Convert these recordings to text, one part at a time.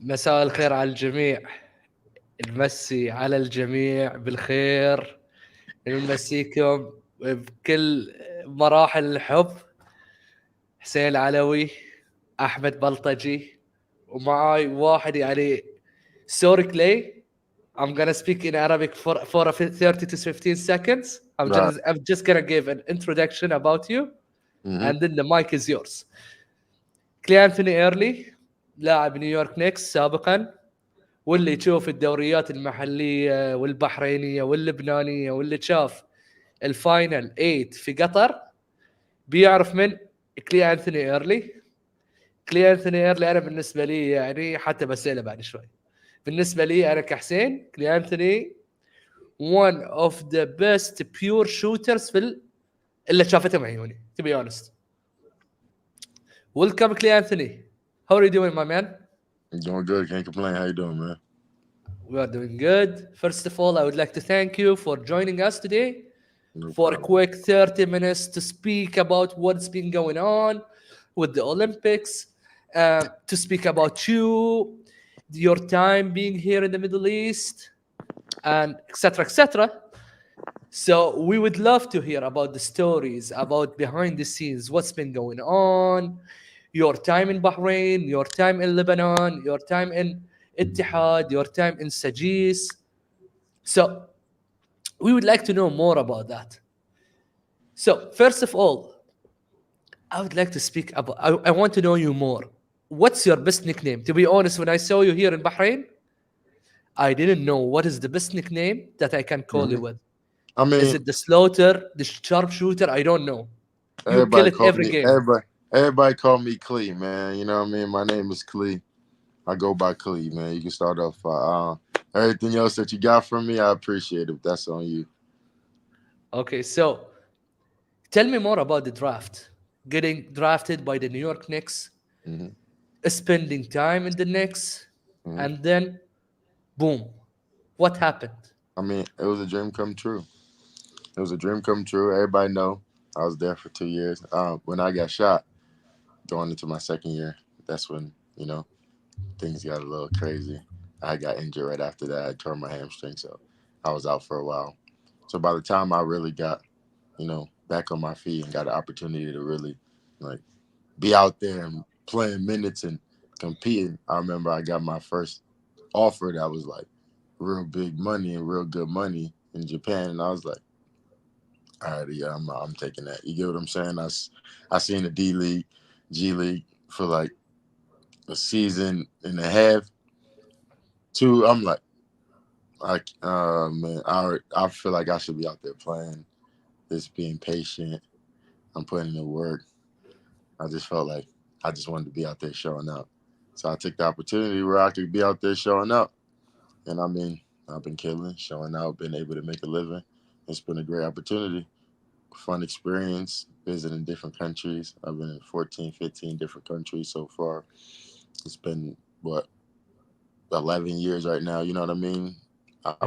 مساء الخير على الجميع. نمسي على الجميع بالخير، نمسيكم بكل مراحل الحب. حسين العلوي، أحمد بلطجي، ومعاي واحد يعني sorry Clay. I'm gonna speak in Arabic for 30 to 15 seconds. Right. I'm just gonna give an introduction about you and then the mic is yours. Cleanthony Early، لاعب نيويورك نيكس سابقا، واللي يشوف الدوريات المحلية والبحرينية واللبنانية واللي شاف الفاينل 8 في قطر بيعرف من كليانثوني ايرلي. كليانثوني ايرلي انا بالنسبة لي يعني حتى بسأله بعد شوي. بالنسبة لي انا كحسين، كليانثوني one of the best pure shooters اللي شافته عيوني to be honest. Welcome Cleanthony. How are you doing, my man? I'm doing good. Can't complain. How you doing, man? We are doing good. First of all, I would like to thank you for joining us today No for a problem. quick 30 minutes to speak about what's been going on with the Olympics, to speak about you, your time being here in the Middle East, and etc. etc. So we would love to hear about the stories, about behind the scenes, what's been going on, your time in Bahrain, your time in Lebanon, your time in Ittihad, your time in Sajis. So we would like to know more about that. So first of all, I would like to speak about, I want to know you more. What's your best nickname? To be honest, when I saw you here in Bahrain, I didn't know what is the best nickname that I can call you with. I mean, Is it the Slaughter, the Sharpshooter? I don't know. You kill everybody it called every me game. everybody called me Clee, man. You know what I mean? My name is Clee. I go by Clee, man. You can start off everything else that you got from me. I appreciate it. That's on you. Okay, so tell me more about the draft. Getting drafted by the New York Knicks, hmm spending time in the Knicks, hmm and then boom. What happened? I mean, it was a dream come true. It was a dream come true. Everybody know I was there for 2 years. When I got shot, going into my second year, that's when things got a little crazy. I got injured right after that. I tore my hamstring, so I was out for a while. So by the time I really got, back on my feet and got an opportunity to really like be out there and playing minutes and competing, I remember I got my first offer that was like real big money and real good money in Japan, and I was like, all right, yeah, I'm taking that. You get what I'm saying? I seen the D League, G League for like a season and a half. Two, I'm like, man, I feel like I should be out there playing, just being patient. I'm putting in the work. I just felt like I just wanted to be out there showing up. So I took the opportunity where I could be out there showing up. And I mean, I've been killing, showing out, been able to make a living. It's been a great opportunity, fun experience, visiting different countries. I've been in 14, 15 different countries so far. It's been, what, 11 years right now, you know what I mean?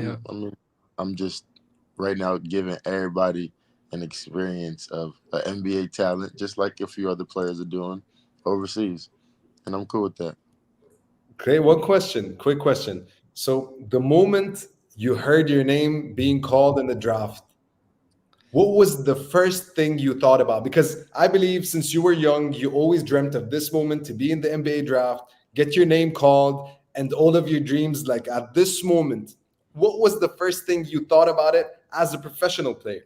Yeah. I'm just right now giving everybody an experience of an NBA talent, just like a few other players are doing overseas, and I'm cool with that. Okay, one question, quick question. So the moment you heard your name being called in the draft, what was the first thing you thought about? Because I believe since you were young, you always dreamt of this moment to be in the NBA draft, get your name called, and all of your dreams. Like at this moment, what was the first thing you thought about it as a professional player?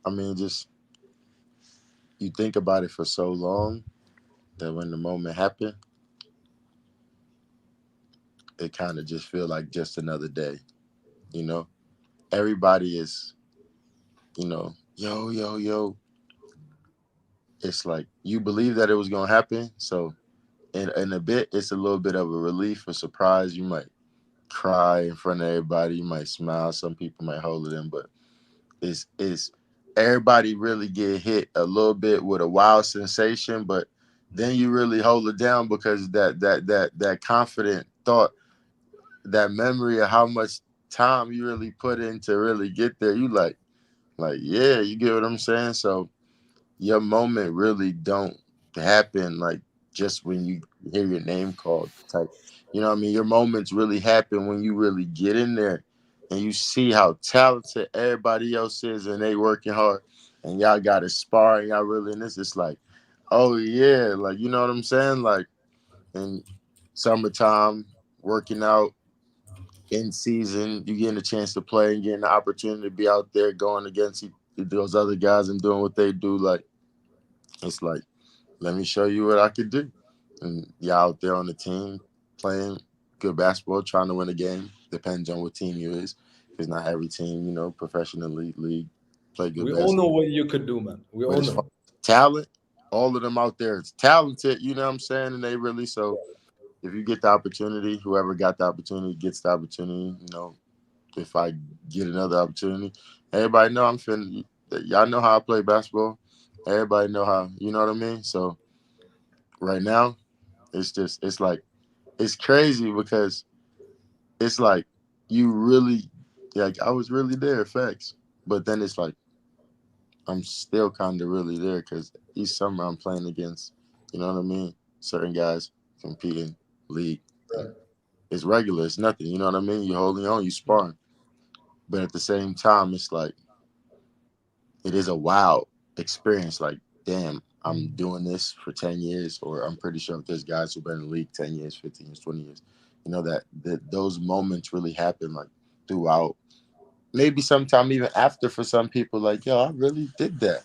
I mean, just you think about it for so long that when the moment happened, it kind of just feel like just another day. You know, everybody is, yo, yo, yo. It's like you believe that it was gonna happen, so in a bit, it's a little bit of a relief, a surprise. You might cry in front of everybody. You might smile. Some people might hold it in, but it's everybody really get hit a little bit with a wild sensation, but then you really hold it down because that confident thought, that memory of how much time you really put in to really get there. You like yeah, you get what I'm saying. So your moment really don't happen like just when you hear your name called type. You know what I mean? Your moments really happen when you really get in there and you see how talented everybody else is and they working hard and y'all got to spar and y'all really in this. It's like, oh yeah, like you know what I'm saying? Like in summertime, working out in season, you getting a chance to play and getting the opportunity to be out there going against those other guys and doing what they do. Like it's like, let me show you what I could do. And y'all out there on the team playing good basketball, trying to win a game. Depends on what team you is, because not every team, you know, professional league play good We all know basketball. what you could do, man. We But all as far know. as talent, all of them out there is talented. You know what I'm saying? And they really so. If you get the opportunity, whoever got the opportunity gets the opportunity. You know, if I get another opportunity, everybody know I'm finna. Y'all know how I play basketball. Everybody know how. You know what I mean? So right now, it's like it's crazy because it's like you really like I was really there, facts. But then it's like I'm still kind of really there because each summer I'm playing against, you know what I mean? Certain guys competing league and it's regular, it's nothing, you know what I mean? You're holding on, you sparring. But at the same time, it's like it is a wild experience. Like, damn, I'm doing this for 10 years, or I'm pretty sure if there's guys who've been in the league 10 years, 15 years, 20 years, you know, that those moments really happen like throughout. Maybe sometime even after for some people, like, yo, I really did that.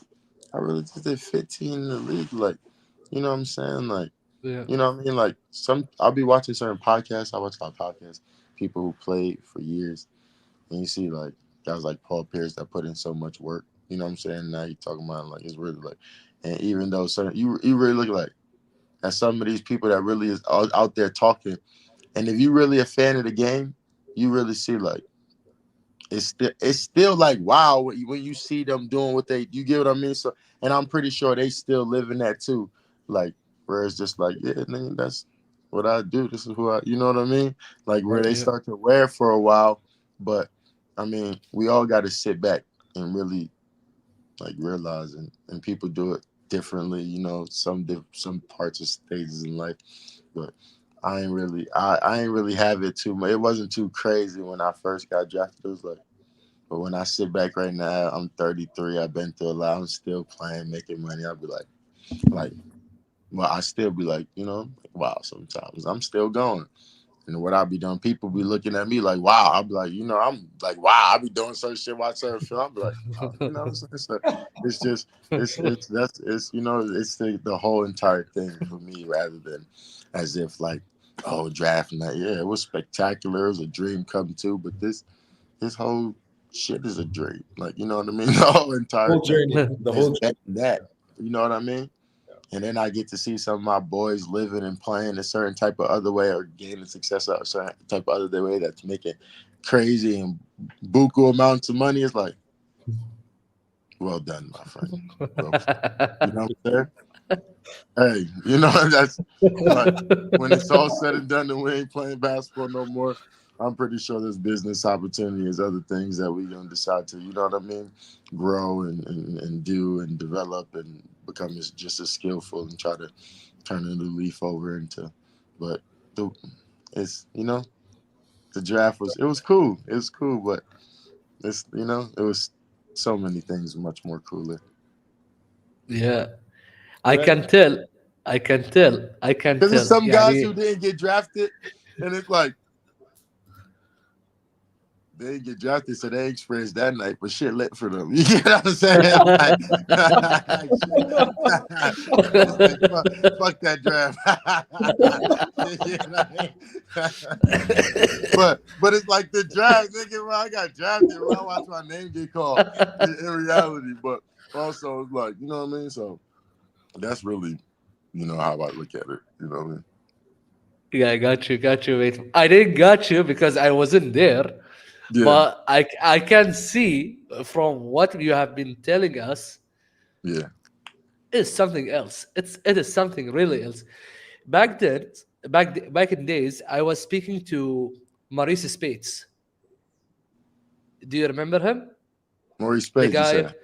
I really just did 15 in the league. Like, you know what I'm saying? Like, Yeah. you know what I mean? Like I'll be watching certain podcasts. I watch a lot of podcasts, people who played for years. And you see like guys like Paul Pierce that put in so much work. You know what I'm saying? Now you talking about like it's really like, and even though certain you really look like at some of these people that really is out there talking, and if you really a fan of the game, you really see like it's still like wow when you see them doing what they you get what I mean. So and I'm pretty sure they still live in that too. Like where it's just like yeah, nigga, that's what I do. This is who I you know what I mean. Like where Right. they Yeah. start to wear for a while, but I mean we all got to sit back and really like realize and people do it differently. You know some parts of stages in life, but. I ain't really have it too much. It wasn't too crazy when I first got drafted. It was like but when I sit back right now, I'm 33. I've been through a lot. I'm still playing, making money. I'll be like, well, I still be like, you know, like, wow. Sometimes I'm still going, and what I be doing, people be looking at me like, wow. I'll be like, you know, I'm like, wow. I be doing certain shit, watch certain film. I'll be like, oh, you know, what I'm saying? So it's just, it's you know, it's the whole entire thing for me, rather than as if like, oh, drafting that, yeah, it was spectacular. It was a dream come true, but this whole shit is a dream. Like, you know what I mean? The whole entire Whole thing journey. The is whole better than that. You know what I mean? And then I get to see some of my boys living and playing a certain type of other way or gaining success a certain type of other way that's making crazy and buku amounts of money. It's like, well done, my friend. Well played. You know what I'm saying? Hey, you know, that's like when it's all said and done and we ain't playing basketball no more, I'm pretty sure there's business opportunities, other things that we gonna decide to, you know what I mean, grow and do and develop and become just as skillful and try to turn a new leaf over into. But the, it's you know the draft was it was cool, it was cool, but it's you know it was so many things much more cooler. Yeah. I right. can tell. I can tell. I can Because there's tell. some guys who يعني didn't get drafted, and it's like. They didn't get drafted, so they experienced that night, but shit lit for them. You get what I'm saying? Like, it's like fuck that draft. You know what I mean? but it's like the draft, nigga. When I got drafted, when I watched my name get called in reality, but also it's like, you know what I mean? So that's really, you know, how I look at it. You know what I mean? Yeah, I got you. Wait, I didn't got you because I wasn't there, Yeah, but I can see from what you have been telling us yeah. is something else. It is something really else. Back then, back in days, I was speaking to Maurice Spates. Do you remember him? Maurice The Spates, you guy, said.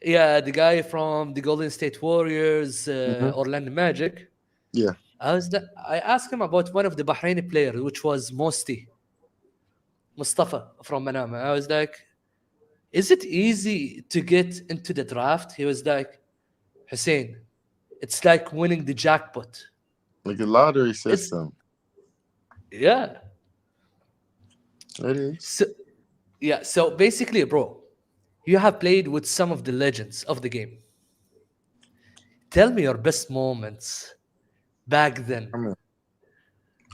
yeah, the guy from the Golden State Warriors, Mm-hmm. Orlando Magic. Yeah. I asked him about one of the Bahraini players, which was Mustafa from Manama. I was like, is it easy to get into the draft? He was like, Hussein, it's like winning the jackpot. Like a lottery It's system. yeah. It is. So yeah, so basically, bro, you have played with some of the legends of the game. Tell me your best moments back then.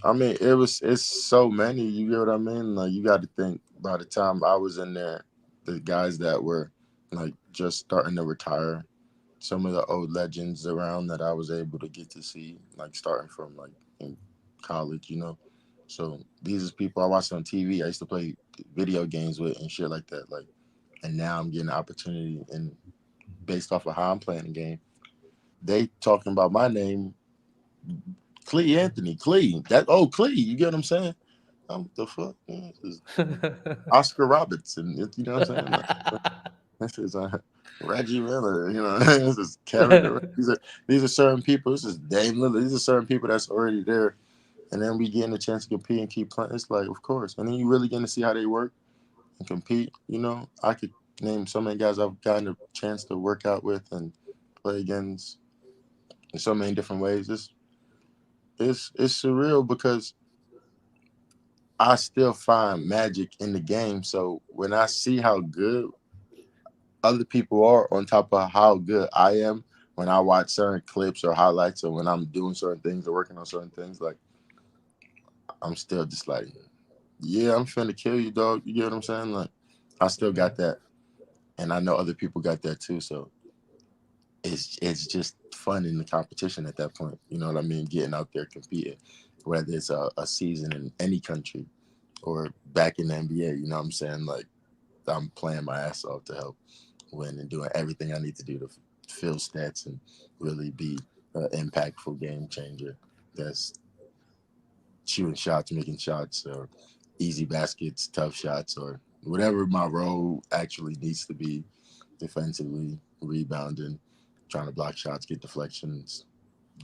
I mean, it's so many. You get what I mean? Like you got to think. By the time I was in there, the guys that were like just starting to retire, some of the old legends around that I was able to get to see, like starting from like in college, you know. So these are people I watched on TV. I used to play video games with and shit like that. Like, and now I'm getting the opportunity, and based off of how I'm playing the game, they talking about my name, Cleanthony, Clee. You get what I'm saying? What the fuck? Yeah, this is Oscar Robertson. You know what I'm saying? Like, this is Reggie Miller. You know, this is Kevin Durant. These are certain people. This is Dame Lillard. These are certain people that's already there. And then we getting a chance to compete and keep playing. It's like, of course. And then you really getting to see how they work and compete. You know, I could name so many guys I've gotten a chance to work out with and play against in so many different ways. It's surreal because I still find magic in the game. So when I see how good other people are on top of how good I am, when I watch certain clips or highlights or when I'm doing certain things or working on certain things, like I'm still just like, yeah, I'm finna kill you, dog. You get what I'm saying? Like I still got that. And I know other people got that too. So it's just fun in the competition at that point. You know what I mean? Getting out there competing, whether it's a season in any country or back in the NBA, you know what I'm saying? Like I'm playing my ass off to help win and doing everything I need to do to fill stats and really be an impactful game changer. That's shooting shots, making shots, or easy baskets, tough shots, or whatever my role actually needs to be defensively, rebounding, trying to block shots, get deflections,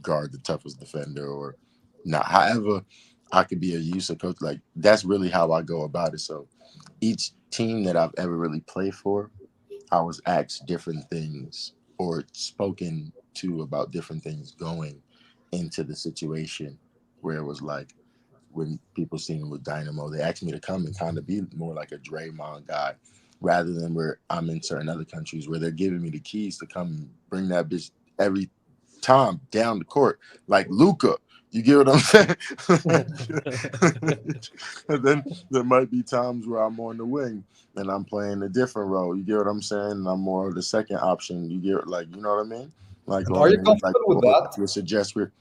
guard the toughest defender, or not. However, I could be a use of coach. Like that's really how I go about it. So each team that I've ever really played for, I was asked different things or spoken to about different things going into the situation where it was like when people seen with Dynamo, they asked me to come and kind of be more like a Draymond guy rather than where I'm in certain other countries where they're giving me the keys to come and bring that bitch every time down the court, like Luca. You get what I'm saying? And then there might be times where I'm on the wing and I'm playing a different role. You get what I'm saying? And I'm more of the second option. You get like you know what I mean? Like And are or you like comfortable with or that? you suggest we're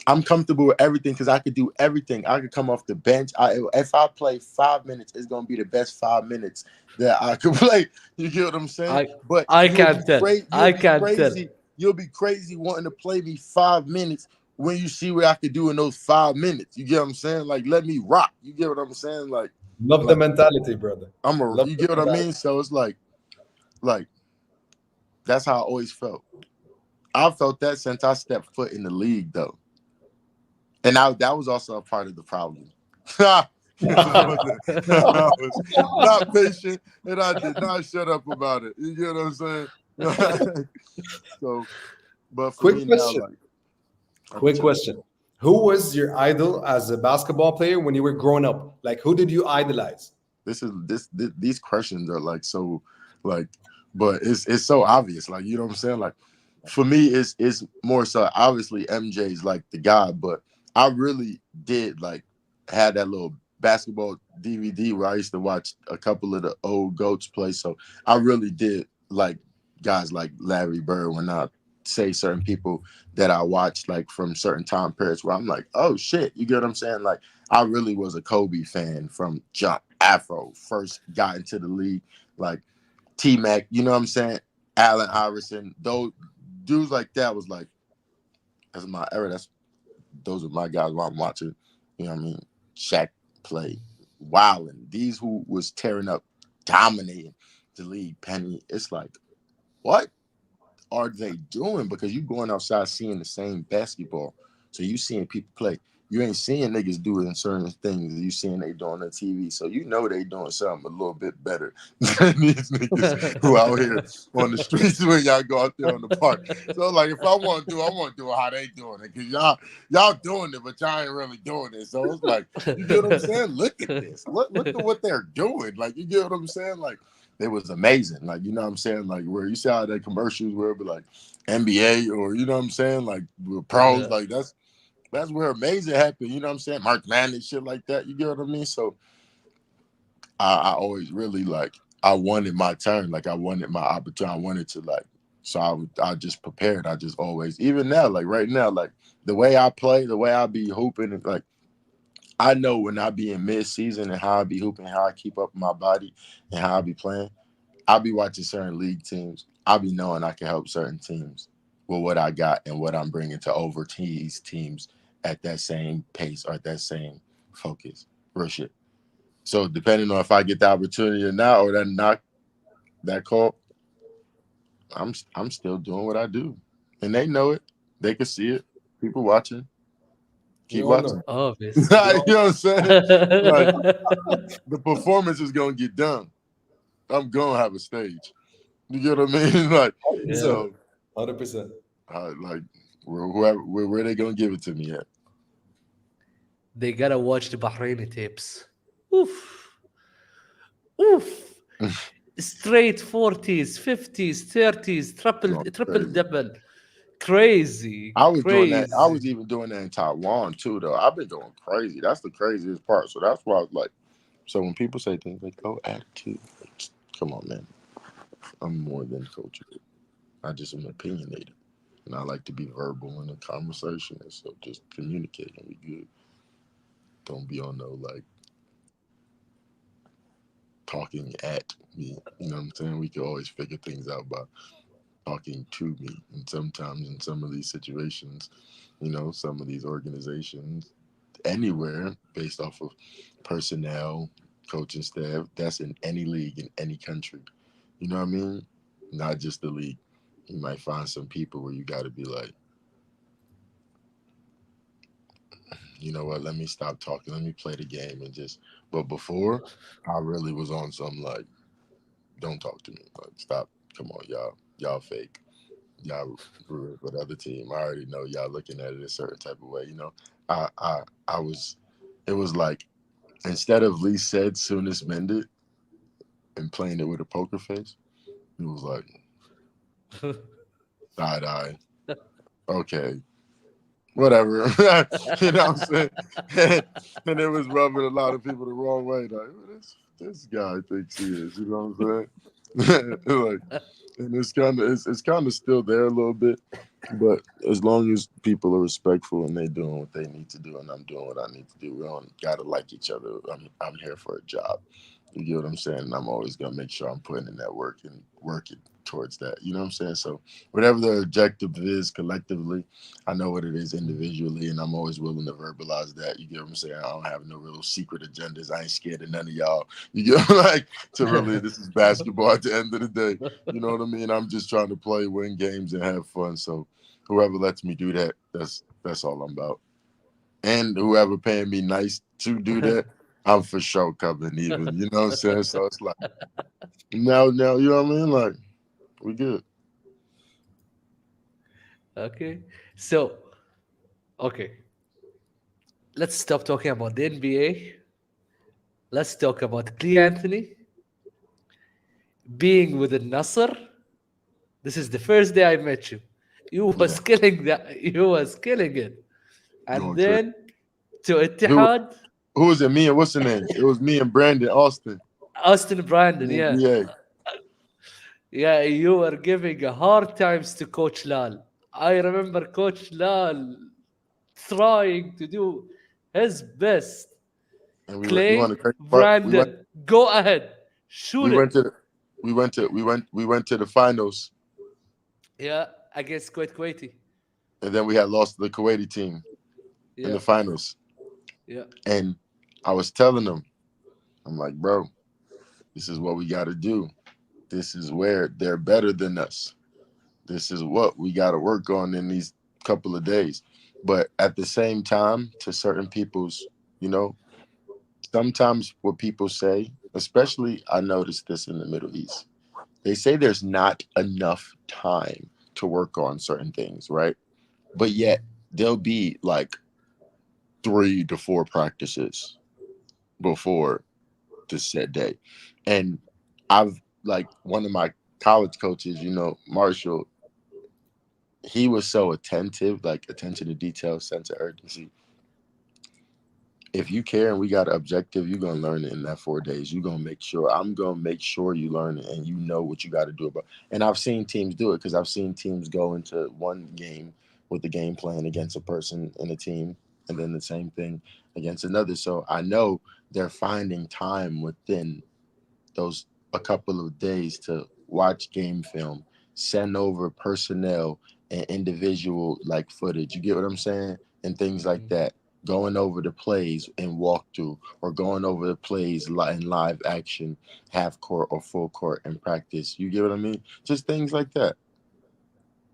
I'm comfortable with everything because I could do everything. I could come off the bench. If I play 5 minutes, it's gonna be the best 5 minutes that I could play. You get what I'm saying? I But I can tell. you'll I be can tell. crazy. You'll be crazy wanting to play me 5 minutes when you see what I could do in those 5 minutes. You get what I'm saying? Like let me rock. You get what I'm saying? Love the Like mentality, brother. Love you the get what I mentality. mean? So it's like that's how I always felt. I felt that since I stepped foot in the league though. And that was also a part of the problem. Because I was not patient and I did not shut up about it. You get what I'm saying? So, but for Quick me now, question. like, I'm Quick chilling. question. Who was your idol as a basketball player when you were growing up? Like, who did you idolize? These questions are like so, like, but it's so obvious. Like, you know what I'm saying? Like, for me, it's more so obviously MJ's like the guy, but I really did like had that little basketball DVD where I used to watch a couple of the old goats play. So I really did like guys like Larry Bird when I say certain people that I watched like from certain time periods where I'm like, oh shit, you get what I'm saying? Like I really was a Kobe fan from John Afro, first got into the league, like T Mac, you know what I'm saying? Allen Iverson, those dudes like that was like that's my era. Those are my guys while I'm watching. You know what I mean? Shaq play, Wildin'. These who was tearing up, dominating the league. Penny. It's like, what are they doing? Because you going outside seeing the same basketball So you seeing people play. You ain't seeing niggas doing certain things. You seeing they doing on TV. So you know they doing something a little bit better than these niggas who out here on the streets when y'all go out there on the park. So like if I want to do it how they doing it. Cause y'all doing it, but y'all ain't really doing it. So it's like, you get what I'm saying? Look at this. Look at what they're doing. Like, you get what I'm saying? Like, it was amazing. Like, you know what I'm saying? Like, where you see how that commercials where it be like NBA or, you know what I'm saying? Like, with pros, Yeah. like that's where amazing happened. You know what I'm saying? Mark Madden, shit like that. You get what I mean? So I always really like, I wanted my turn. Like, I wanted my opportunity. I wanted to like, so I just prepared. I just always, even now, like right now, like the way I play, the way I be hooping, and like I know when I be in mid-season and how I be hooping, how I keep up my body and how I be playing. I'll be watching certain league teams. I'll be knowing I can help certain teams with what I got and what I'm bringing to overseas teams at that same pace or at that same focus. Real shit. So depending on if I get the opportunity or not, or that knock, that call, I'm still doing what I do, and they know it. They can see it. People watching, We keep all watching. know. You Obviously. know what I'm saying? Like the performance is gonna get done. I'm gonna have a stage. You get what I mean? Like, 100%. Yeah. so 100%. like where they gonna give it to me at? They gotta watch the Bahraini tapes. Oof. Oof. Straight 40s, 50s, 30s, triple Going triple crazy. double. Crazy. I was doing that. I Crazy. was even doing that in Taiwan too, though. I've been going crazy. That's the craziest part. So that's why I was like, so when people say things like, "Oh, attitude," come on, man. I'm more than coachable. I just am opinionated, and I like to be verbal in a conversation. And so just communicate and be good. Don't be on no like talking at me. You know what I'm saying? We can always figure things out by talking to me. And sometimes in some of these situations, you know, some of these organizations, anywhere based off of personnel, coaching staff, that's in any league in any country. You know what I mean? Not just the league. You might find some people where you got to be like, you know what, let me stop talking. Let me play the game and just, but before, I really was on some like, don't talk to me. Like, stop. Come on, y'all fake. Y'all root for the other team. I already know y'all looking at it a certain type of way. You know, I was. It was like instead of Lee said, soonest mended, and playing it with a poker face, it was like side eye. Okay, whatever. You know what I'm saying? And it was rubbing a lot of people the wrong way. Like, who this guy thinks he is. You know what I'm saying? Like, and it's kind of still there a little bit, but as long as people are respectful and they doing what they need to do, and I'm doing what I need to do, we don't gotta like each other. I'm here for a job. You get what I'm saying? And I'm always gonna make sure I'm putting in that work and working towards that. You know what I'm saying? So whatever the objective is collectively, I know what it is individually, and I'm always willing to verbalize that. You get what I'm saying? I don't have no real secret agendas. I ain't scared of none of y'all. You get like to really, this is basketball at the end of the day. You know what I mean? I'm just trying to play, win games, and have fun. So whoever lets me do that, that's all I'm about. And whoever paying me nice to do that, I'm for sure coming even. You know what I'm saying? So it's like now, you know what I mean? Like we good. Okay. So, okay. Let's stop talking about the NBA. Let's talk about Cleanthony being with the Nasser. This is the first day I met you. You Yeah, was killing that. You was killing it. And going crazy. then to Who Ittihad, who was it? Me and what's the name? It was me and Brandon Austin. Austin Brandon. Me and Yeah. BA. Yeah, you were giving a hard times to Coach Lal. I remember Coach Lal trying to do his best. And you want to Clay, crazy part? Brandon, go ahead, We shoot went it. to the we went to the finals, Yeah, against Kuwaiti. and then we had lost to the Kuwaiti team in Yeah, the finals. yeah. And I was telling them, I'm like, bro, this is what we got to do. This is where they're better than us. This is what we got to work on in these couple of days. But at the same time, to certain people's, you know, sometimes what people say, especially I noticed this in the Middle East, they say there's not enough time to work on certain things, right? But yet there'll be like 3 to 4 practices before the set day. And I've like one of my college coaches, you know, Marshall, he was so attentive, like attention to detail, sense of urgency. If you care and we got an objective, you're gonna learn it in that 4 days. You're gonna make sure I'm gonna make sure you learn it and you know what you got to do about. And I've seen teams do it because I've seen teams go into one game with the game plan against a person in a team, and then the same thing against another. So I know they're finding time within those a couple of days to watch game film, send over personnel and individual like footage. You get what I'm saying? And things like that. Going over the plays in walkthrough or going over the plays in live action, half court or full court in practice. You get what I mean? Just things like that.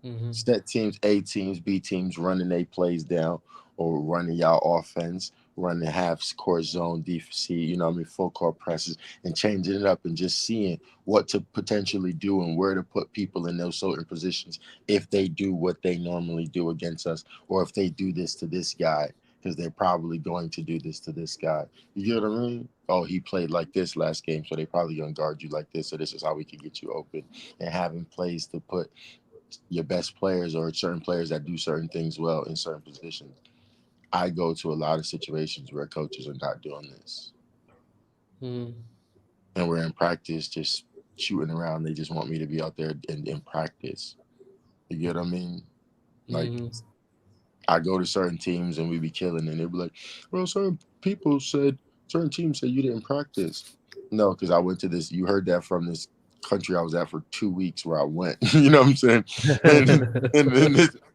Mm-hmm. Set teams, A teams, B teams running their plays down or running y'all offense, running half court zone, DC, you know what I mean, full court presses and changing it up and just seeing what to potentially do and where to put people in those certain positions if they do what they normally do against us or if they do this to this guy because they're probably going to do this to this guy. You get what I mean? Oh, he played like this last game, so they probably gonna guard you like this. So this is how we can get you open and having plays to put your best players or certain players that do certain things well in certain positions. I go to a lot of situations where coaches are not doing this. Mm-hmm. And we're in practice just shooting around. They just want me to be out there in practice. You get what I mean? Like Mm-hmm. I go to certain teams and we be killing and they be like, well, certain people said certain teams said you didn't practice. No, because I went to this, you heard that from this country I was at for 2 weeks where I went. You know what I'm saying?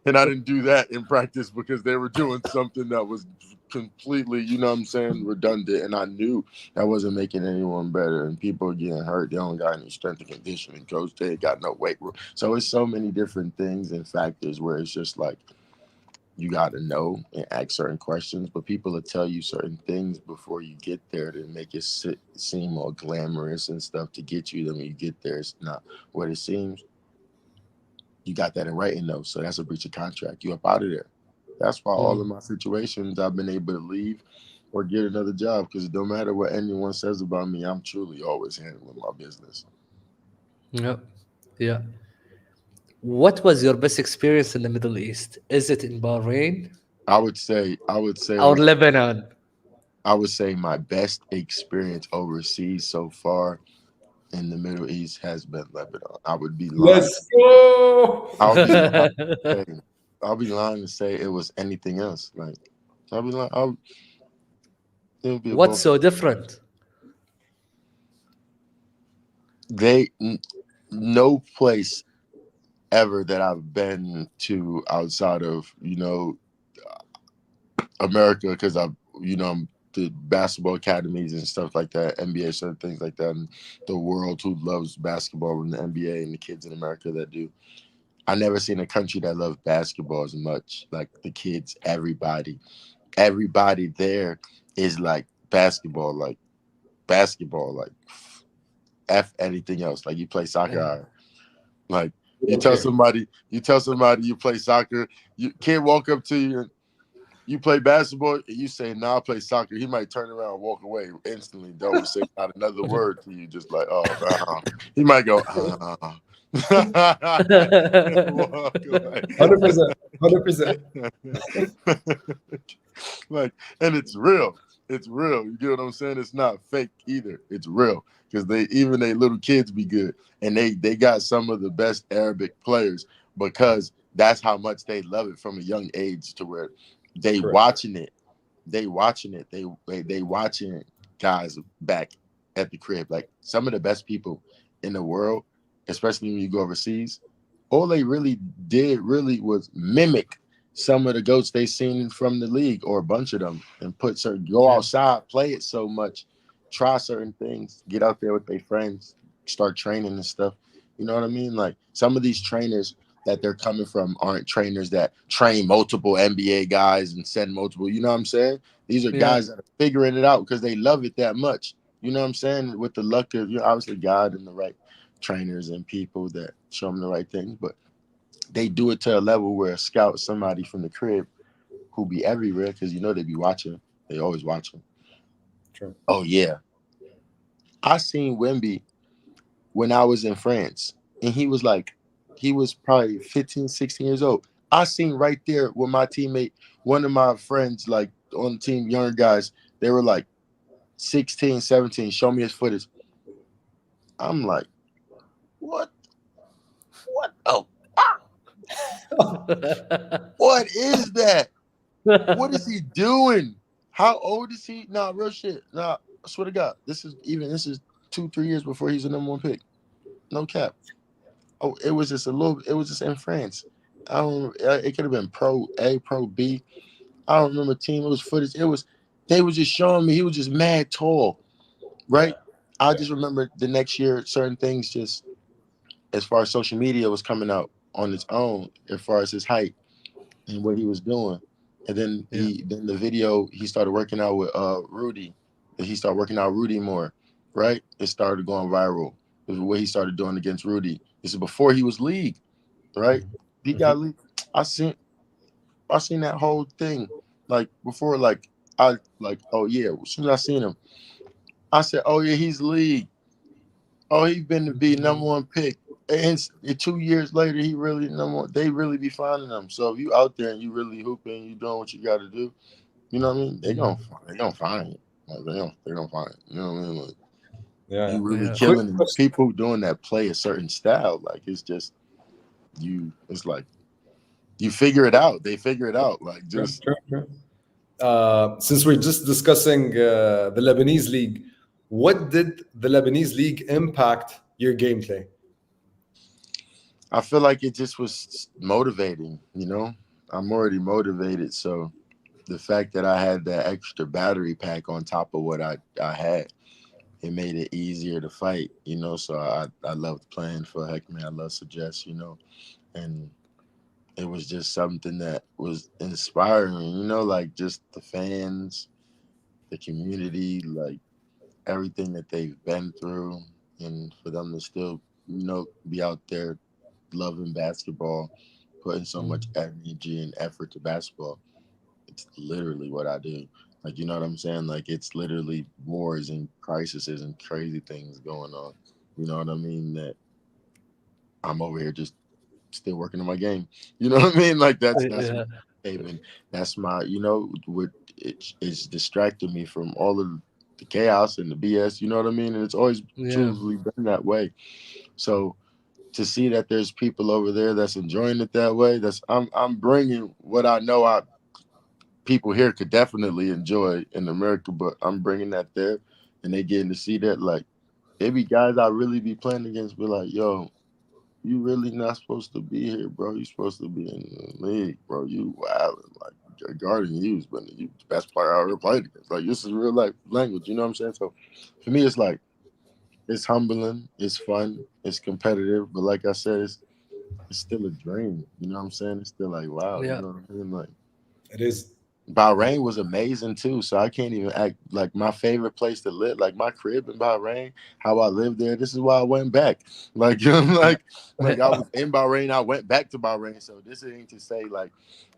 And I didn't do that in practice because they were doing something that was completely, you know what I'm saying, redundant. And I knew that wasn't making anyone better. And people are getting hurt. They don't got any strength and conditioning coach. They ain't got no weight room. So it's so many different things and factors where it's just like you got to know and ask certain questions, but people will tell you certain things before you get there to make it seem more glamorous and stuff to get you. Then when you get there, it's not what it seems. You got that in writing though, so that's a breach of contract. You up out of there. That's why all of my situations I've been able to leave or get another job because no matter what anyone says about me, I'm truly always handling my business. Yeah. Yeah. What was your best experience in the Middle East? Is it in Bahrain I would say or Lebanon? I would say my best experience overseas so far in the Middle East has been Lebanon. I would be lying. Let's go. I'll be lying to say, I'll be lying to say it was anything else. Like I'll be lying. It would be a What's both. so different? They no place ever that I've been to outside of America because I've the basketball academies and stuff like that, NBA certain things like that, and the world who loves basketball and the NBA and the kids in America that do. I never seen a country that loved basketball as much. Like the kids, everybody there is like basketball, like f anything else. Like you play soccer, all right. Like We you don't tell care. somebody, you play soccer, you kid walk up to you. And you play basketball, you say, "Nah, I play soccer." He might turn around and walk away instantly. Don't say not another word to you. Just like, oh, he might go, and walk away. 100%. 100%. Like, and it's real. It's real. You get what I'm saying? It's not fake either. It's real because they little kids be good, and they got some of the best Arabic players because that's how much they love it from a young age to where they Correct. watching it. They watching it. They watching guys back at the crib. Like some of the best people in the world, especially when you go overseas, all they really did really was mimic some of the goats they seen from the league or a bunch of them and go Yeah. outside, play it so much, try certain things, get out there with their friends, start training and stuff. You know what I mean? Like some of these trainers that they're coming from aren't trainers that train multiple NBA guys and send multiple. You know what I'm saying? These are Yeah. guys that are figuring it out because they love it that much. You know what I'm saying? With the luck of, obviously God and the right trainers and people that show them the right things, but they do it to a level where a scout, somebody from the crib who be everywhere, because they be watching. They always watching. True. Oh yeah, I seen Wemby when I was in France, and he was probably 15, 16 years old. I seen right there with my teammate, one of my friends, like on the team, younger guys, they were like 16, 17. Show me his footage. I'm like, what? What? Oh, what is that? What is he doing? How old is he? Nah, real shit. Nah, I swear to God, this is 2, 3 years before he's the #1 pick. No cap. Oh, it was just it was just in France. I don't. It could have been Pro A, Pro B. I don't remember team. It was footage. They was just showing me he was just mad tall, right? I just remember the next year certain things just as far as social media was coming out on its own, as far as his height and what he was doing. And then Yeah. then the video he started working out with Rudy. He started working out Rudy more, right? It started going viral. It was what he started doing against Rudy. This is before he was league, right? He got league. I seen I seen that whole thing like before, oh yeah. As soon as I seen him, I said, oh yeah, he's league. Oh, he's been to be #1 pick. And 2 years later, he really number one. They really be finding him. So if you out there and you really hooping, you doing what you got to do, you know what I mean? They gonna find it. Like they gonna find it. You know what I mean? Like Yeah. you really Yeah. Quick killing it. question. People doing that play a certain style. Like it's just you. It's like you figure it out. They figure it out. Like True, just true, true. Since we're just discussing the Lebanese League, what did the Lebanese League impact your gameplay? I feel like it just was motivating. I'm already motivated, so the fact that I had that extra battery pack on top of what I had, it made it easier to fight, So I loved playing for Heckman. I love Suggest, and it was just something that was inspiring, like just the fans, the community, like everything that they've been through, and for them to still, be out there loving basketball, putting so much energy and effort to basketball. It's literally what I do. Like, you know what I'm saying? Like, it's literally wars and crises and crazy things going on. You know what I mean? That I'm over here just still working on my game. You know what I mean? Like, that's my Yeah. haven. That's my, what it's distracted me from all of the chaos and the BS. You know what I mean? And it's always Yeah. truly been that way. So to see that there's people over there that's enjoying it that way, I'm bringing what I know people here could definitely enjoy in America, but I'm bringing that there, and they getting to see that. Like, it be guys I really be playing against, be like, yo, you really not supposed to be here, bro. You supposed to be in the league, bro. You wild. Like, guarding you's been the best player I ever played against. Like, this is real life language. You know what I'm saying? So, for me, it's like it's humbling, it's fun, it's competitive, but like I said, it's still a dream. You know what I'm saying? It's still like, wow. You Yeah. know what I mean? Like. It is. Bahrain was amazing too, so I can't even act like my favorite place to live, like my crib in Bahrain, how I lived there. This is why I went back. Like, like I was in Bahrain, I went back to Bahrain. So this ain't to say like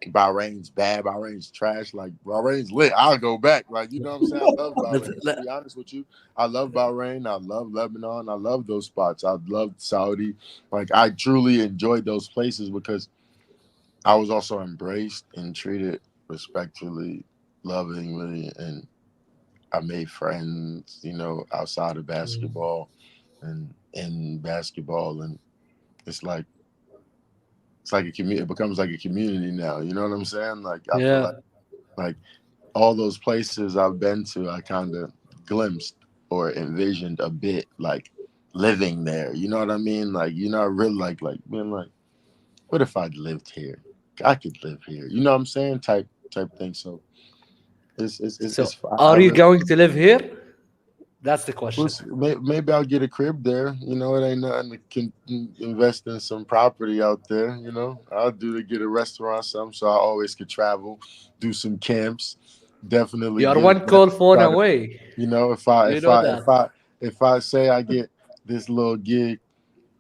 Bahrain's bad, Bahrain's trash. Like Bahrain's lit. I'll go back. Like, you know what I'm saying? I love Bahrain. To be honest with you, I love Bahrain. I love Lebanon. I love those spots. I love Saudi. Like, I truly enjoyed those places because I was also embraced and treated respectfully, lovingly, and I made friends, outside of basketball and in basketball, and it's like a community. It becomes like a community now. You know what I'm saying? Like I feel Yeah. like all those places I've been to, I kind of glimpsed or envisioned a bit like living there. You know what I mean? Like I really like being like, what if I lived here? I could live here. You know what I'm saying? Type thing. So So, I are you really going to live here? That's the question. Maybe I'll get a crib there. You know, it ain't nothing to invest in some property out there. You know, I'll do to get a restaurant, something, so I always could travel, do some camps. Definitely You are get one call phone try to, away. you know, if I You if know I that. if I if I say I get this little gig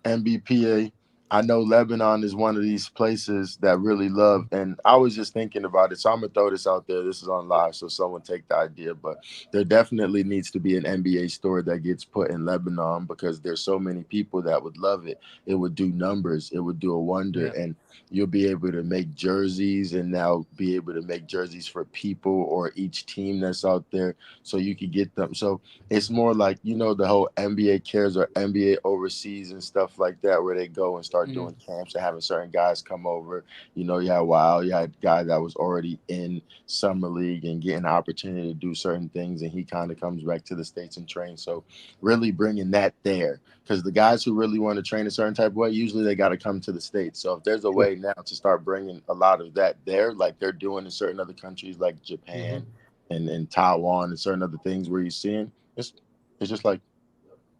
NBPA. I know Lebanon is one of these places that really love, and I was just thinking about it. So I'm gonna throw this out there. This is on live, so someone take the idea. But there definitely needs to be an NBA store that gets put in Lebanon because there's so many people that would love it. It would do numbers. It would do a wonder, Yeah. and you'll be able to make jerseys, and now be able to make jerseys for people or each team that's out there, so you could get them. So it's more like, you know, the whole NBA cares or NBA overseas and stuff like that, where they go and start Mm. doing camps and having certain guys come over. You know, you had Wild, you had a guy that was already in summer league and getting the opportunity to do certain things, and he kind of comes back to the States and trains. So really bringing that there, because the guys who really want to train a certain type of way, usually they got to come to the States. So if there's a True. way now to start bringing a lot of that there, like they're doing in certain other countries like Japan Hmm. and Taiwan and certain other things where you're seeing, it's just like,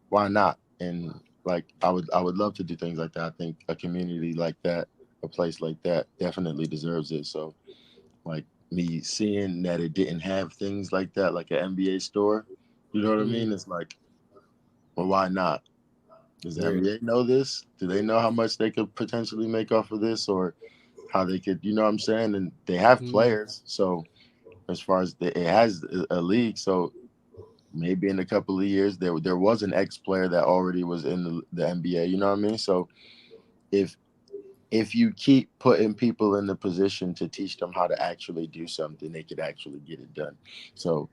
why not? And like I would love to do things like that. I think a community like that, a place like that, definitely deserves it. So like me seeing that it didn't have things like that, like an NBA store, you know what I mean? Mm. It's like, well, why not? Does the Weird. NBA know this? Do they know how much they could potentially make off of this, or how they could, you know what I'm saying? And they have Mm. players, so as far as it has a league, so maybe in a couple of years there was an ex player that already was in the NBA. You know what I mean? So if if you keep putting people in the position to teach them how to actually do something, they could actually get it done. So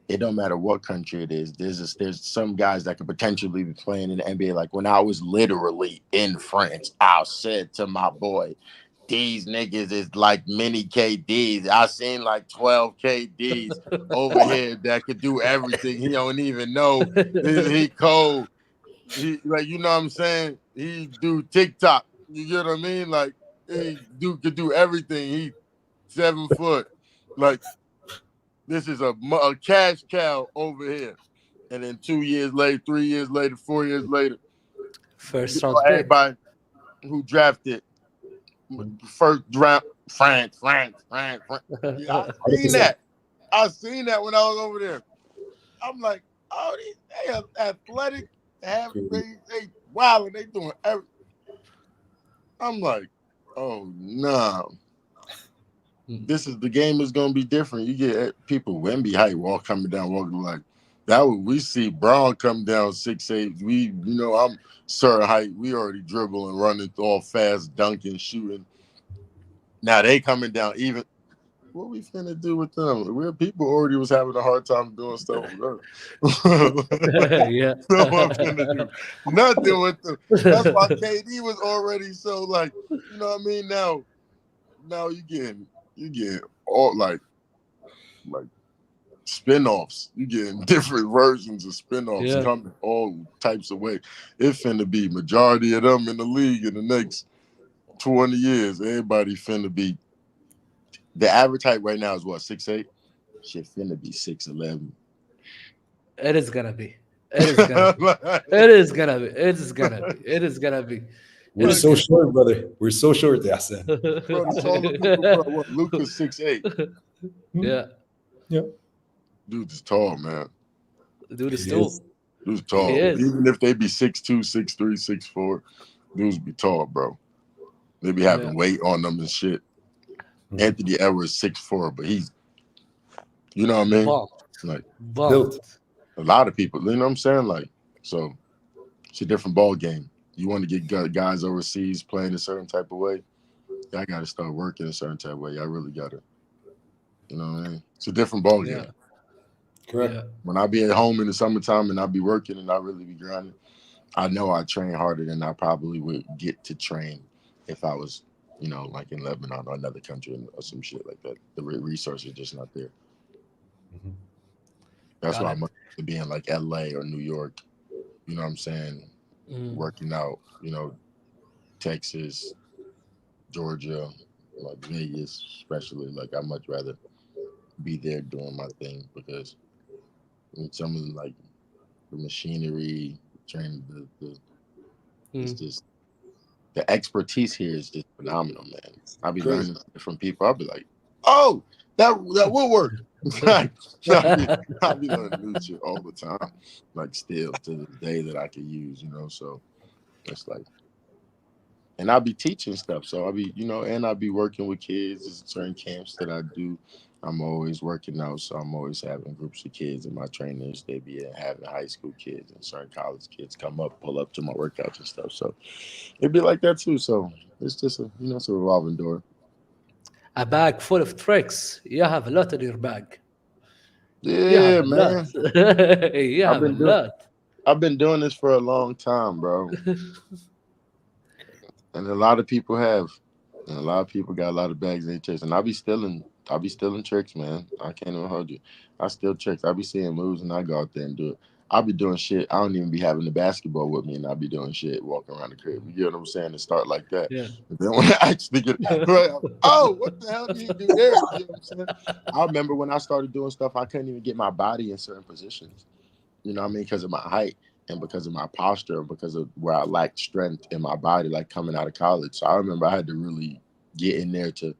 it don't matter what country it is. There's some guys that could potentially be playing in the NBA. Like when I was literally in France, I said to my boy, these niggas is like mini KDs. I seen like 12 KDs over here that could do everything. He don't even know he cold. He like, you know what I'm saying? He do TikTok. You get what I mean? Like he could do everything. He 7 foot. Like this is a cash cow over here. And then 2 years later, 3 years later, 4 years later, First round pick. everybody who drafted first draft France. Yeah, I seen 100%. that. I seen that when I was over there. I'm like, oh, they are athletic, they wild, and they doing everything. I'm like, oh no, Mm. this is the game is gonna be different. You get people Wemby height coming down, walking like that. We see Braun come down 6'8". I'm certain height. We already dribbling, running all fast, dunking, shooting. Now they coming down even. What we finna do with them? Where people already was having a hard time doing stuff with them. Yeah. No one finna do nothing with them. That's why KD was already so like, you know what I mean? Now you getting all like spin-offs. You getting different versions of spin-offs Yeah. coming all types of ways. It finna be majority of them in the league in the next 20 years. Everybody finna be the average height right now is what, 6'8"? Shit finna be 6'11". It is gonna be. It is gonna be. It is gonna be. It is gonna be. It is gonna be. It We're is Like, so gonna short, brother. We're so short, Yasin. bro, the tallest people, bro, what? Luka's 6'8". Hmm. Yeah. Yeah, Dude is tall, man. Dude is he too. is. Dude's He tall. is. Even if they be 6'2", 6'3", 6'4", dudes be tall, bro. They be Yeah. having weight on them and shit. Mhm. Anthony Edwards 6'4", but he's, you know what I mean? Bumped. Like Built. Bumped. a lot of people, you know what I'm saying? Like, so it's a different ball game. You want to get guys overseas playing a certain type of way. I got to start working a certain type of way. I really got to, you know what I mean? It's a different ball Yeah. game. Correct. Yeah. When I be at home in the summertime and I be working and I really be grinding, I know I train harder than I probably would get to train if I was, like in Lebanon or another country or some shit like that. The resources just not there. Mhm. That's Got why it. I'm to be in like LA or New York. You know what I'm saying? Mm. Working out. Texas, Georgia, like Vegas, especially. Like I much rather be there doing my thing because some of them, like the machinery, train it's Mm. just the expertise here is just phenomenal, man. I'll be Great. learning from people. I'll be like, oh, that will work. Like, I'll be learning new shit all the time, like still to this day that I can use, So it's like, and I'll be teaching stuff. So I'll be, and I'll be working with kids. There's certain camps that I do. I'm always working out, so I'm always having groups of kids, and my trainers they be having high school kids and certain college kids pull up to my workouts and stuff. So it'd be like that too. So it's just it's a revolving door. A bag full of tricks. You have a lot in your bag. You have Yeah, a lot. man. You I've have a been doing lot. I've been doing this for a long time, bro. And a lot of people have. And a lot of people got a lot of bags in their chest. And I'll be stealing tricks, man. I can't even hold you. I steal tricks. I'll be seeing moves and I go out there and do it. I'll be doing shit. I don't even be having the basketball with me and I'll be doing shit walking around the crib. You get what I'm saying? And start like that. Yeah. But then when I actually get right, oh, what the hell did he do there? You know what I'm saying? I remember when I started doing stuff, I couldn't even get my body in certain positions. You know what I mean? Because of my height and because of my posture and because of where I lacked strength in my body, like coming out of college. So I remember I had to really get in there to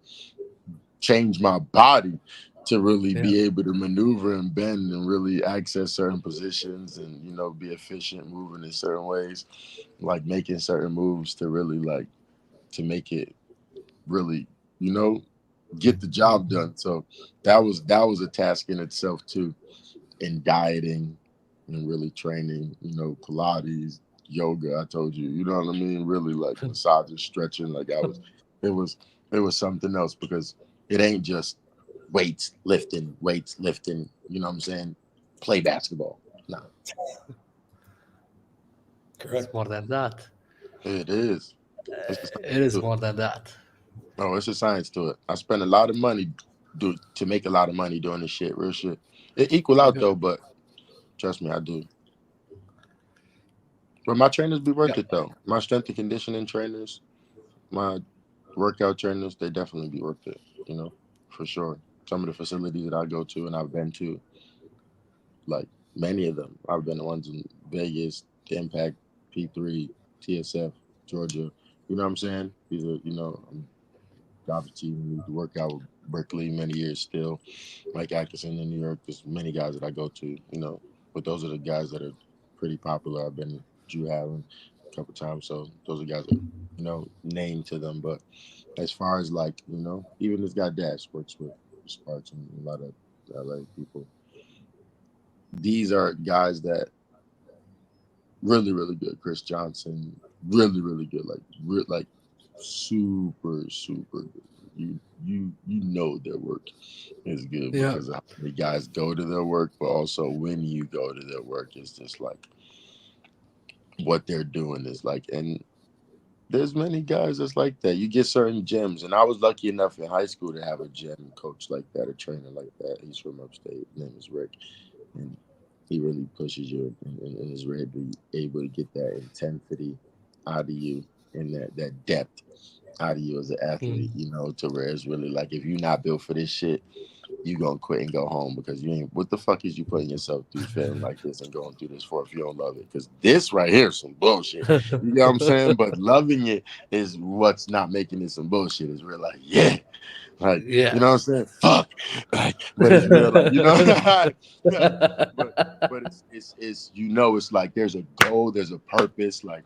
change my body to really Yeah. be able to maneuver and bend and really access certain positions and, be efficient moving in certain ways, like making certain moves to really to make it really, get the job done. So that was a task in itself too, in dieting and really training, Pilates, yoga. I told you, you know what I mean? Really like massages, stretching. It was, it was something else because it ain't just weights lifting. You know what I'm saying? Play basketball. No, It's Correct. more than that. it is. It's a It science is to it. more than that. Oh, it's a science to it. I spend a lot of money to make a lot of money doing this shit. Real shit. It equal out though, but trust me, I do. But my trainers be Yeah. worth it though. My strength and conditioning trainers, my workout trainers, they definitely be worth it, for sure. Some of the facilities that I go to and I've been to, like many of them, I've been the ones in Vegas, the Impact, P3, TSF, Georgia. You know what I'm saying? These are, I'm obviously used to work out with Berkeley many years still. Mike Atkinson in New York. There's many guys that I go to, but those are the guys that are pretty popular. I've been to Drew Allen a couple times, so those are guys that named to them. But as far as even this guy Dash works with Sparks and a lot of LA people. These are guys that really, really good. Chris Johnson, really, really good. Like super, super good. You know their work is good Yeah. because the guys go to their work, but also when you go to their work, it's just like what they're doing is like, and there's many guys that's like that. You get certain gems, and I was lucky enough in high school to have a gym coach like that, a trainer like that. He's from upstate. His name is Rick, and he really pushes you and is really able to get that intensity out of you and that depth out of you as an athlete. Mm. To where it's really like if you're not built for this shit, you gonna quit and go home because you ain't. What the fuck is you putting yourself through, feeling like this and going through this for if you don't love it? Because this right here is some bullshit. You know what I'm saying? But loving it is what's not making it some bullshit. It's real like yeah, like you Yeah. know what I'm saying? Fuck, like, but it's real like like, but it's it's like there's a goal, there's a purpose, like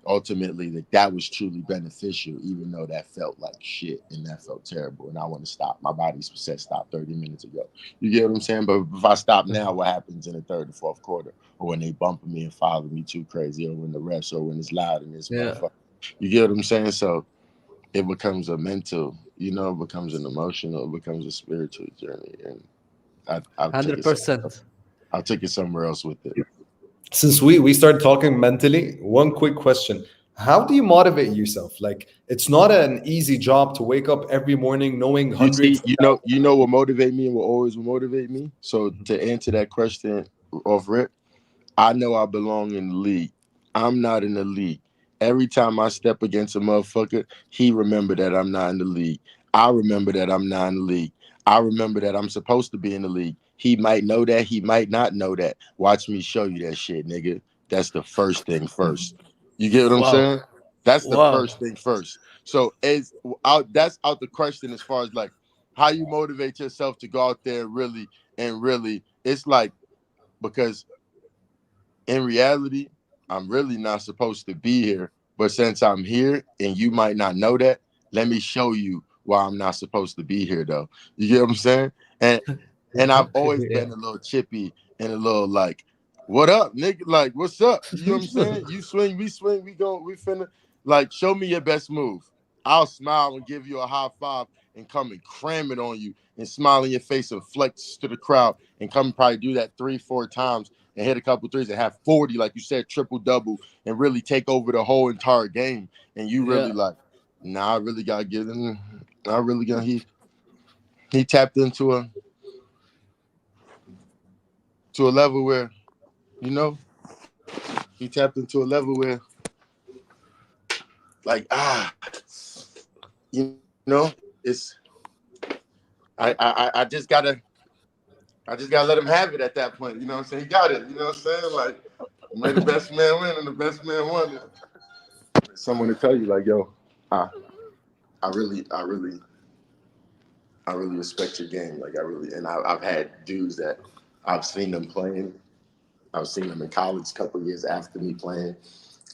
ultimately that was truly beneficial, even though that felt like shit and that felt terrible. And I want to stop. My body said stop 30 minutes ago. You get what I'm saying? But if I stop now, what happens in the third and fourth quarter? Or when they bumping me and following me too crazy, or when the refs, or when it's loud in this Yeah. motherfucker. You get what I'm saying? So it becomes a mental, it becomes an emotional, it becomes a spiritual journey. And I'll take it somewhere else. 100%. I'll take it somewhere else with it. Since we started talking mentally, one quick question. How do you motivate yourself? Like, it's not an easy job to wake up every morning knowing You see, hundreds. you know what motivate me and what always will motivate me. So to answer that question off rip, I know I belong in the league. I'm not in the league. Every time I step against a motherfucker, he remember that I'm not in the league. I remember that I'm not in the league. I remember that I'm supposed to be in the league. He might know that. He might not know that. Watch me show you that shit, nigga. That's the first thing first. You get what I'm Wow. saying? That's the Wow. first thing first. So it's out. That's out the question as far as like how you motivate yourself to go out there and really. It's like because in reality, I'm really not supposed to be here. But since I'm here and you might not know that, let me show you why I'm not supposed to be here though. You get what I'm saying? And I've always Yeah. been a little chippy and a little like, what up, nigga? Like, what's up? You know what I'm saying? You swing, we finna like show me your best move. I'll smile and give you a high five and come and cram it on you and smile in your face and flex to the crowd and come and probably do that 3-4 times and hit a couple threes and have 40, like you said, triple double and really take over the whole entire game. And you Yeah. really like, nah, I really gotta give him. I really got he tapped into a level where, you know, he tapped into a level where like it's I just gotta let him have it at that point. You know what I'm saying? He got it. You know what I'm saying? Like, may the best man win, and the best man won. Someone to tell you, like, yo, I, I really, I really, I really respect your game. Like, I really, and I've had dudes that I've seen them playing. I've seen them in college a couple of years after me playing.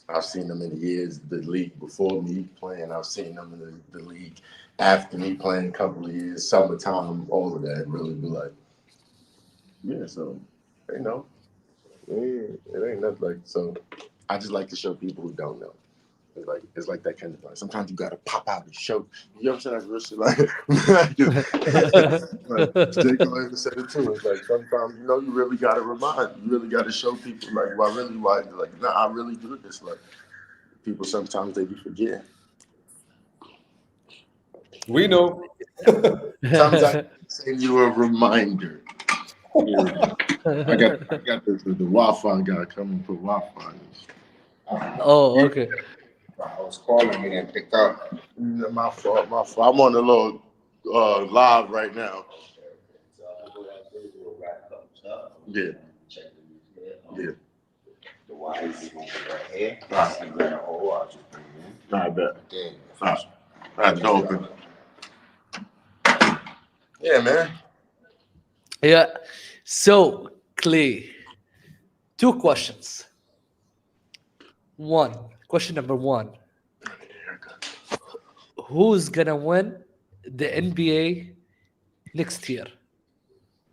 I've seen them in the years, the league before me playing. I've seen them in the league after me playing a couple of years, summertime, all of that. Really be like, yeah, so, you know. It ain't nothing like so. I just like to show people who don't know. It's like that kind of thing. Sometimes you gotta pop out and show. You know what I'm saying? That's real shit. Like Jake always said it too. It's like sometimes you really gotta remind. You really gotta show people like why like nah, I really do this. Like people sometimes they be forgetting. We know. Sometimes I send you a reminder. Yeah. I got the Wi-Fi guy coming for Wi-Fi. Oh, Yeah. okay. I was calling, he didn't pick up. My fault, my fault. I'm on a little live right now. Yeah, yeah. Not bad. Not joking. Yeah, man. Yeah. So, Clay, two questions. One, question number one: who's gonna win the NBA next year?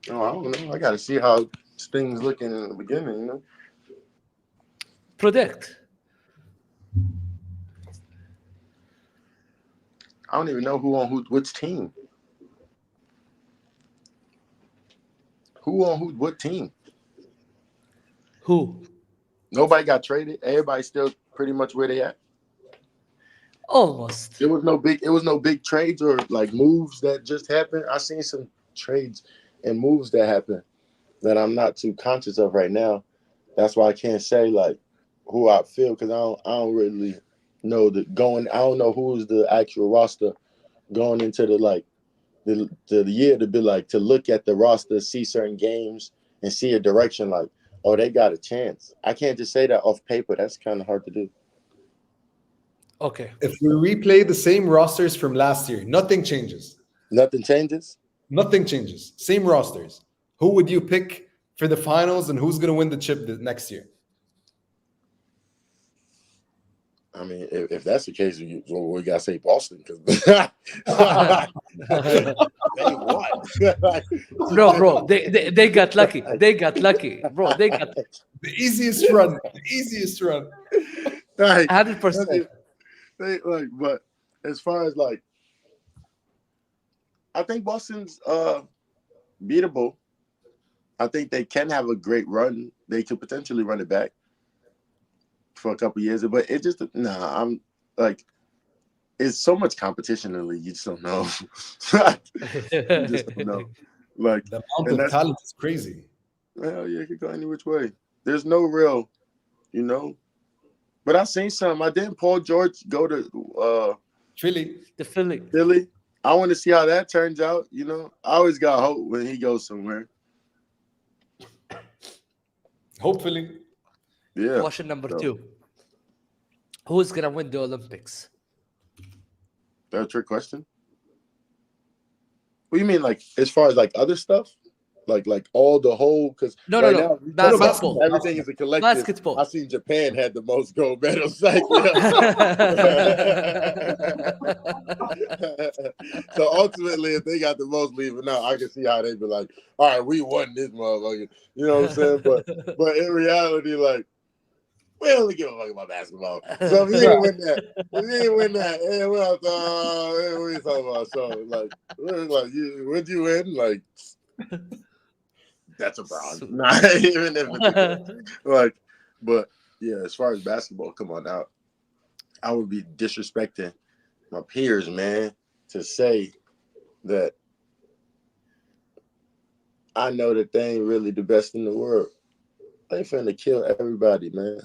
Oh, I don't know. I got to see how things looking in the beginning. Predict. I don't even know who on which team. Who on what team? Who? Nobody got traded. Everybody's still pretty much where they at. Almost. It was no big trades or like moves that just happened. I seen some trades and moves that happened that I'm not too conscious of right now. That's why I can't say like who I feel because I don't really know the going. I don't know who's the actual roster going into the year to be like to look at the roster, see certain games, and see a direction like, oh, they got a chance. I can't just say that off paper. That's kind of hard to do. Okay. If we replay the same rosters from last year, nothing changes. Nothing changes. Nothing changes. Same rosters. Who would you pick for the finals and who's going to win the chip next year? I mean, if that's the case, we gotta say Boston because they won. Bro, they got lucky. They got lucky, bro. They got The easiest run. The easiest run. like, 100%. but as far as like, I think Boston's beatable. I think they can have a great run. They could potentially run it back for a couple years, but it just I'm like it's so much competition in the league. You just don't know. You just don't know. Like, The amount and of that's talent is crazy. well, yeah, it could go any which way. There's no real, you know. But I seen some. I didn't Paul George go to Philly. The Philly. Philly. I want to see how that turns out. You know, I always got hope when he goes somewhere. Hopefully. Yeah. Question number So, two: who's gonna win the Olympics? that's a trick question. What do you mean, like as far as like other stuff, like all the whole? Because No, no, right no. now we No, no, talking about Basketball. basketball. everything is a collective. I Basketball. seen Japan had the most gold medals. Like, you know what I'm saying? So ultimately, if they got the most leaving out, I can see how they be like, all right, we won this motherfucker. You know what I'm saying? But in reality, like, we only give a fuck about basketball. So if you Right. ain't win that, what are you talking about? So like would you win? Like, that's a bronze. So- Not even if it's a gold. Like, but yeah, as far as basketball, come on out. I would be disrespecting my peers, man, to say that I know that they ain't really the best in the world. They finna kill everybody, man.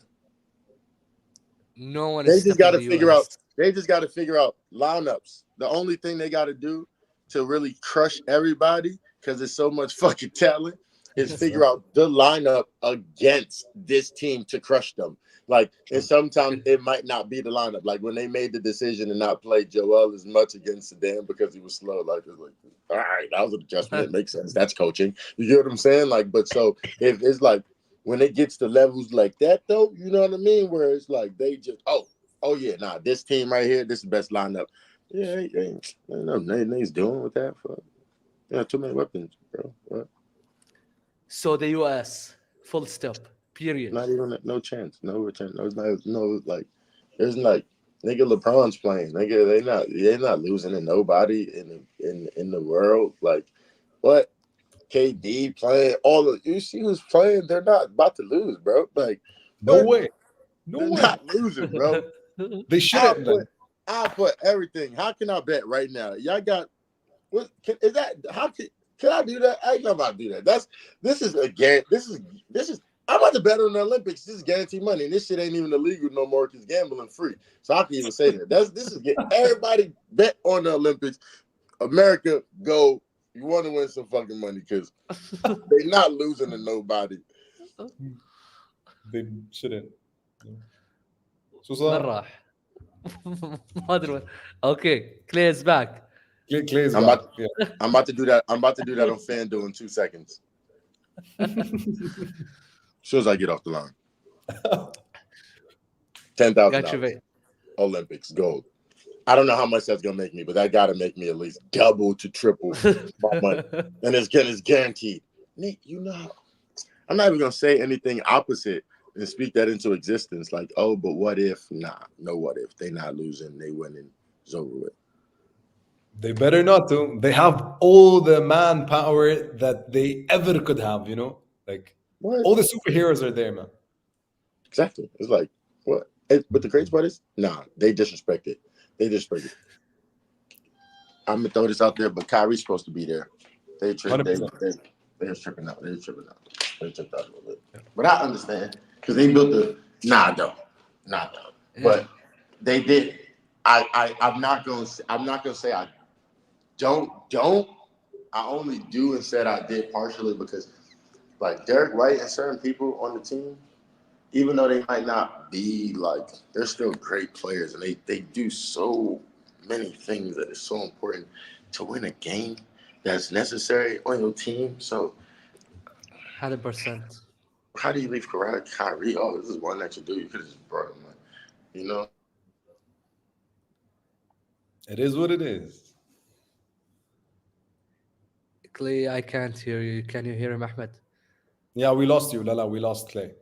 no one is They just stopping got to the figure out. US. They just got to figure out lineups. The only thing they got to do to really crush everybody, because there's so much fucking talent, is figure out the lineup against this team to crush them. Like, and sometimes it might not be the lineup. Like when they made the decision to not play Joel as much against Sudan because he was slow. Like it's like, all right, that was an adjustment. It makes sense. That's coaching. You get what I'm saying? Like, but so if it's like when it gets to levels like that, though, you know what I mean? Where it's like they just oh yeah, nah, this team right here, this is the best lineup. Yeah, ain't no nothing's doing with that. For too many weapons, bro. What? So the US, full stop, period. Not even no chance, no return, no like. There's like nigga LeBron's playing, nigga. They're not losing to nobody in the world. Like what? KD playing all of you see who's playing. They're not about to lose, bro. Like No what? way. No They're way. not losing, bro. They I'll shouldn't put then. I'll put everything. How can I bet right now? Y'all got what is that? How can I do that? I ain't about to do that. This is again. This is. I'm about to bet on the Olympics. This is guaranteed money, and this shit ain't even illegal no more because gambling free. So I can even say that. This is get everybody bet on the Olympics. America, go. You want to win some fucking money because they're not losing to nobody. They shouldn't. شو وين صار؟ راح؟ ما ادري وين. اوكي كلي از باك. Clay's I'm back. about. Yeah. I'm about to do that. I'm about to do that on FanDuel in 2 seconds. As soon as I get off the line. got you, $10,000. mate. Olympics gold. I don't know how much that's gonna make me, but that gotta make me at least double to triple my money. And it's guaranteed. Nick, you know, I'm not even gonna say anything opposite and speak that into existence. Like, oh, but what if? Nah, no what if. They not losing, they winning. It's over with. They better not to. They have all the manpower that they ever could have, you know? Like What? all the superheroes are there, man. Exactly. It's like, what? But the crazy part is, nah, they disrespect it. They disrespect it. I'm gonna throw this out there, but Kyrie's supposed to be there. They tripped. 100%. They're tripping out. They're tripping out. They tripped out a little bit. But I understand because they built the. Nah, I don't. Nah, I don't. Yeah. But they did. I'm not gonna. I'm not gonna say I don't. I only do and said I did partially because, like Derek White and certain people on the team, even though they might not be like, they're still great players and they do so many things that is so important to win a game that's necessary on your team. So 100%. how do you leave Kyrie? Oh, this is one that you do. You could have just brought him in, you know? It is what it is. Clay, I can't hear you. Can you hear him, Ahmed? Yeah, we lost you, Lala. We lost Clay.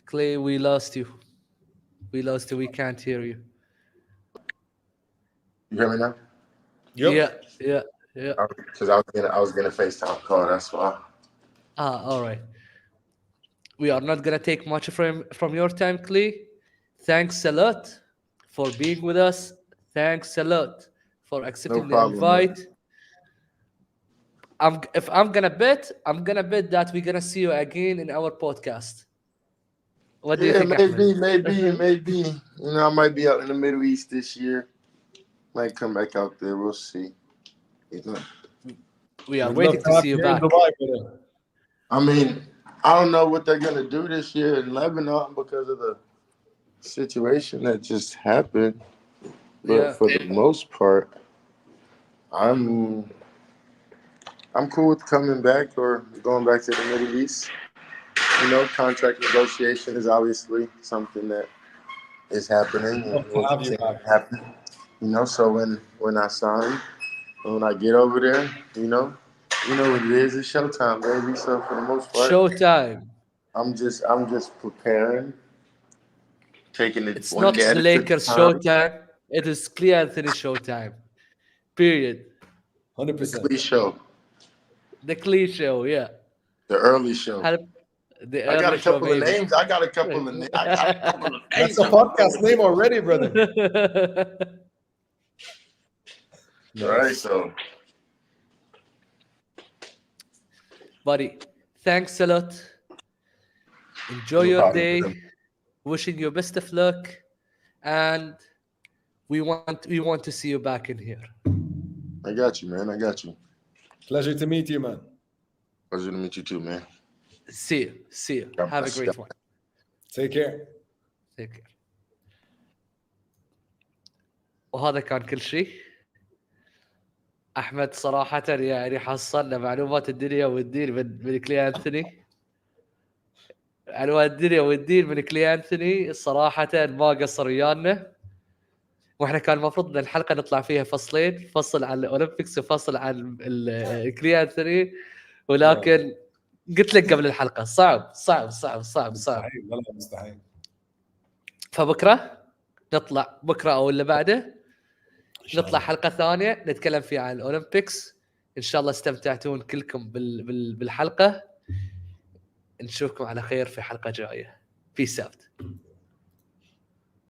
Clay, we lost you. We lost you. We can't hear you. You hear me now? Yeah, Yep. yeah, yeah. Because I was gonna FaceTime call. That's why. All right. We are not gonna take much from your time, Clay. Thanks a lot for being with us. Thanks a lot for No accepting the problem, man. invite. If I'm gonna bet that we're gonna see you again in our podcast. What do you Yeah, think, Ahmed? maybe. You know, I might be out in the Middle East this year. Might come back out there. We'll see. You know. We are We'd love waiting to to have see you you in back. Dubai, brother. I mean, I don't know what they're gonna do this year in Lebanon because of the situation that just happened. But Yeah. for the most part, I'm cool with coming back or going back to the Middle East. You know, contract negotiation is obviously something that is happening We'd love and to will have you continue back. to happen. You know, so when I sign, when I get over there, you know what it is. It's showtime, baby. So for the most part, Showtime. I'm just preparing, taking it It's one not day at the a Lakers time. showtime. It is Cleanthony showtime. Period. The 100%. Clee show, The Clee show, yeah. the early show. Help the I got early a show, couple of baby. names. I got a couple of names. I got a couple of That's names. a I'm gonna throw podcast it name to you. already, brother. All right, Nice. so Buddy, thanks a lot. Enjoy no your problem. day. Wishing you best of luck. And we want to see you back in here. I got you, man. I got you. Pleasure to meet you, man. Pleasure to meet you too, man. See you. See you. God Have a bless. great one. Take care. Take care. وهذا كان كل شيء. احمد صراحه يعني حصلنا معلومات الدنيا والدين من كليانثوني. معلومات الدنيا والدين من كليانثوني صراحه ما قصر ويانا. واحنا كان المفروض ان الحلقه نطلع فيها فصلين، فصل عن الاولمبيكس وفصل عن كليانثوني، ولكن قلت لك قبل الحلقه صعب. مستحيل. لا مستحيل. فبكره نطلع، بكره او اللي بعده إن شاء نطلع الله. حلقه ثانيه نتكلم فيها عن الاولمبيكس. ان شاء الله استمتعتون كلكم بالحلقه. نشوفكم على خير في حلقه جايه. بيس اوت.